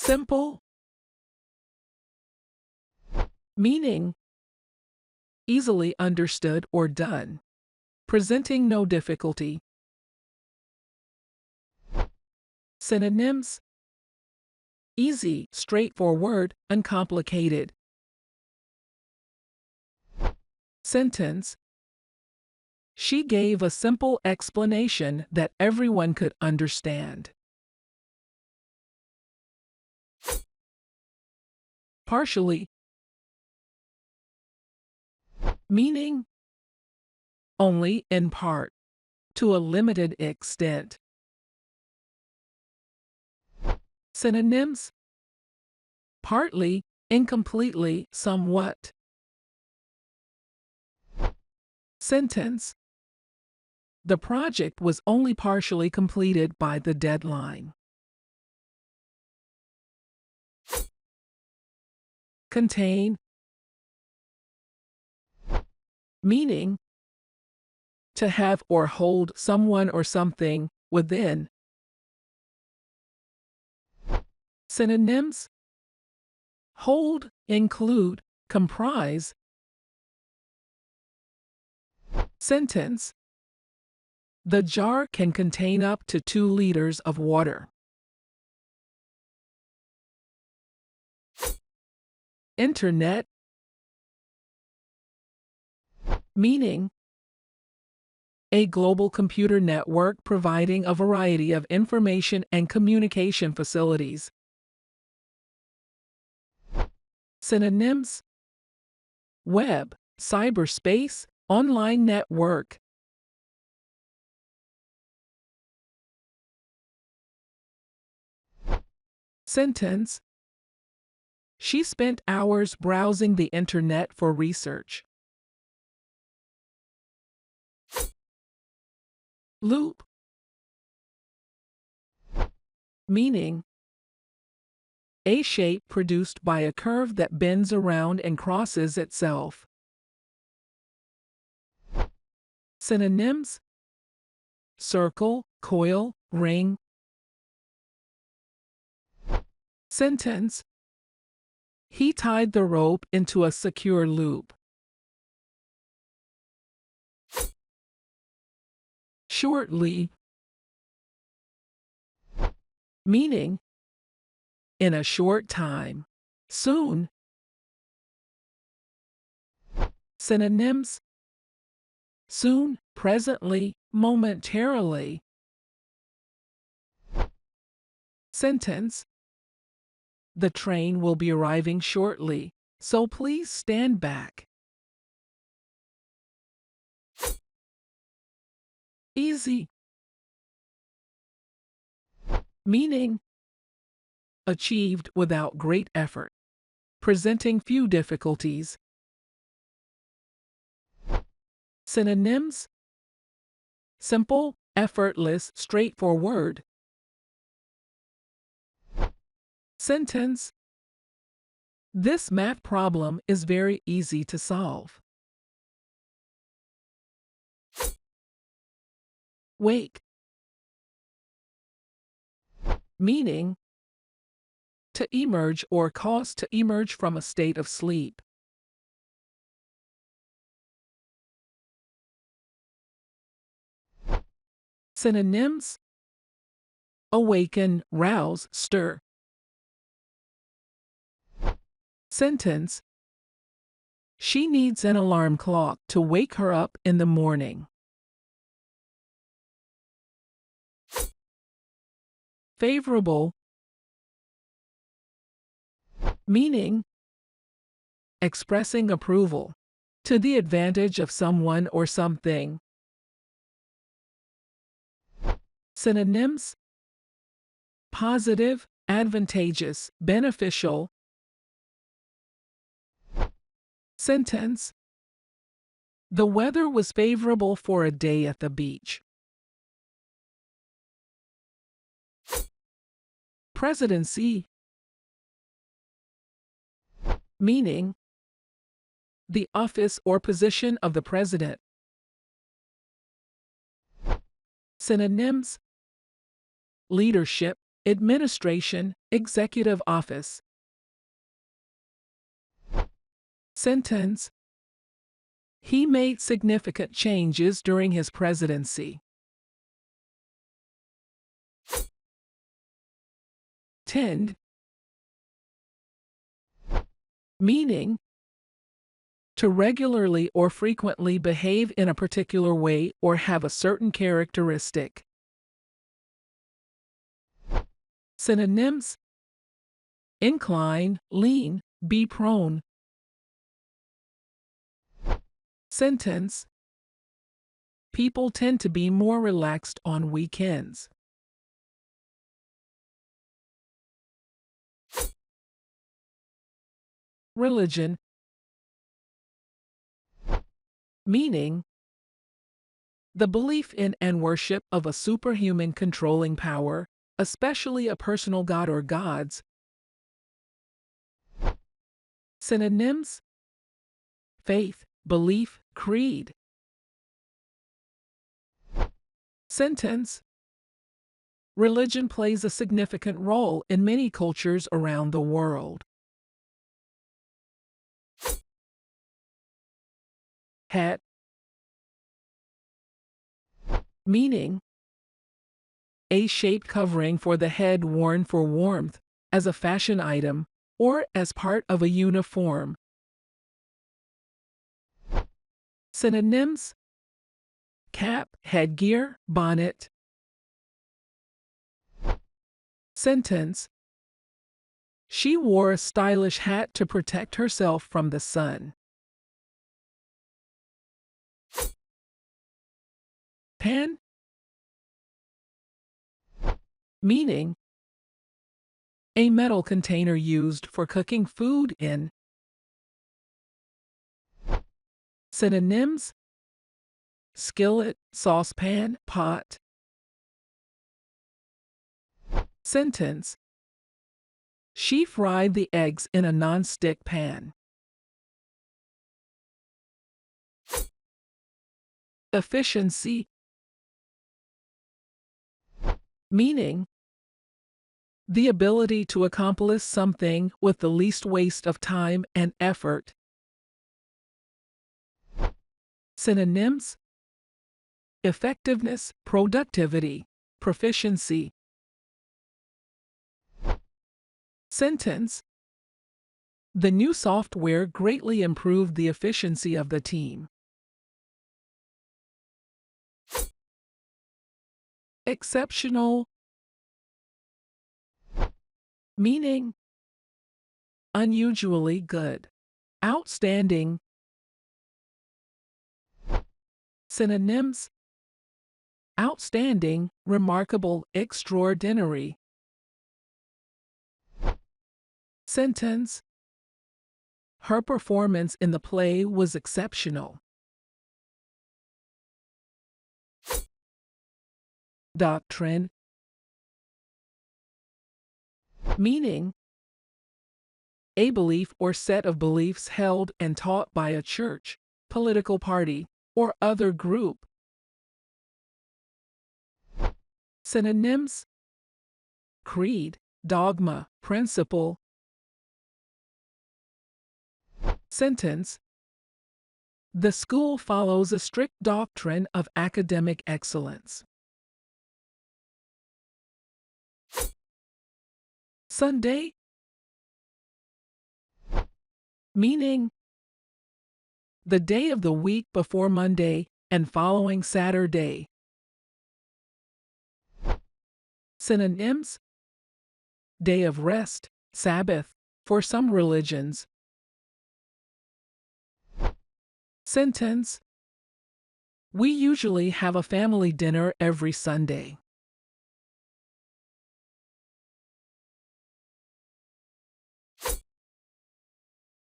Simple, meaning easily understood or done, presenting no difficulty. Synonyms: easy, straightforward, uncomplicated. Sentence: she gave a simple explanation that everyone could understand. Partially, meaning only in part, to a limited extent. Synonyms: partly, incompletely, somewhat. Sentence: the project was only partially completed by the deadline. Contain, meaning to have or hold someone or something within. Synonyms: hold, include, comprise. Sentence: the jar can contain up to 2 liters of water. Internet, meaning a global computer network providing a variety of information and communication facilities. Synonyms: web, cyberspace, online network. Sentence: she spent hours browsing the internet for research. Loop, meaning a shape produced by a curve that bends around and crosses itself. Synonyms: circle, coil, ring. Sentence: he tied the rope into a secure loop. Shortly, meaning in a short time, soon. Synonyms: soon, presently, momentarily. Sentence: the train will be arriving shortly, so please stand back. Easy, meaning achieved without great effort, presenting few difficulties. Synonyms: simple, effortless, straightforward. Sentence: this math problem is very easy to solve. Wake, meaning to emerge or cause to emerge from a state of sleep. Synonyms: awaken, rouse, stir. Sentence: she needs an alarm clock to wake her up in the morning. Favorable, meaning expressing approval, to the advantage of someone or something. Synonyms: positive, advantageous, beneficial. Sentence: the weather was favorable for a day at the beach. Presidency, meaning the office or position of the president. Synonyms: leadership, administration, executive office. Sentence: he made significant changes during his presidency. Tend: meaning to regularly or frequently behave in a particular way or have a certain characteristic. Synonyms: incline, lean, be prone. Sentence: people tend to be more relaxed on weekends. Religion: meaning the belief in and worship of a superhuman controlling power, especially a personal god or gods. Synonyms: faith, belief, creed. Sentence: religion plays a significant role in many cultures around the world. Hat: meaning a shaped covering for the head worn for warmth, as a fashion item, or as part of a uniform. Synonyms: cap, headgear, bonnet. Sentence: she wore a stylish hat to protect herself from the sun. Pan: meaning a metal container used for cooking food in. Synonyms: skillet, saucepan, pot. Sentence: she fried the eggs in a non-stick pan. Efficiency: meaning the ability to accomplish something with the least waste of time and effort. Synonyms: effectiveness, productivity, proficiency. Sentence: the new software greatly improved the efficiency of the team. Exceptional: meaning unusually good, outstanding. Synonyms: outstanding, remarkable, extraordinary. Sentence: her performance in the play was exceptional. Doctrine: meaning a belief or set of beliefs held and taught by a church, political party, or other group. Synonyms: creed, dogma, principle. Sentence: the school follows a strict doctrine of academic excellence. Sunday: meaning the day of the week before Monday and following Saturday. Synonyms: day of rest, Sabbath, for some religions. Sentence: we usually have a family dinner every Sunday.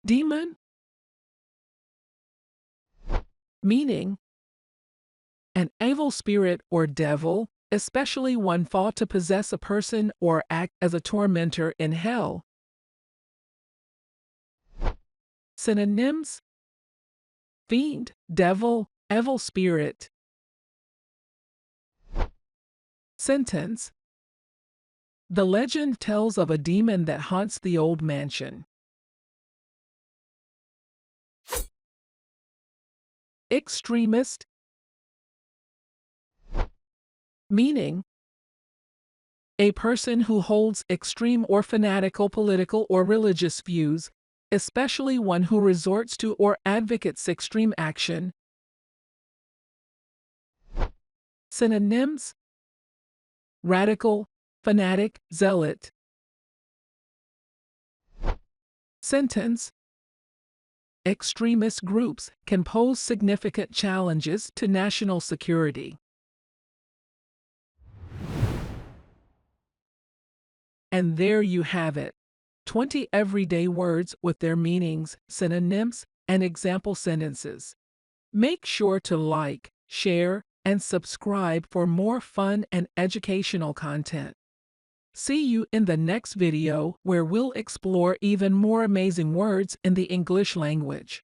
Demon: meaning an evil spirit or devil, especially one thought to possess a person or act as a tormentor in hell. Synonyms: fiend, devil, evil spirit. Sentence: The legend tells of a demon that haunts the old mansion. Extremist, meaning a person who holds extreme or fanatical political or religious views, especially one who resorts to or advocates extreme action. Synonyms: radical, fanatic, zealot. Sentence: extremist groups can pose significant challenges to national security. And there you have it. 20 everyday words with their meanings, synonyms, and example sentences. Make sure to like, share, and subscribe for more fun and educational content. See you in the next video where we'll explore even more amazing words in the English language.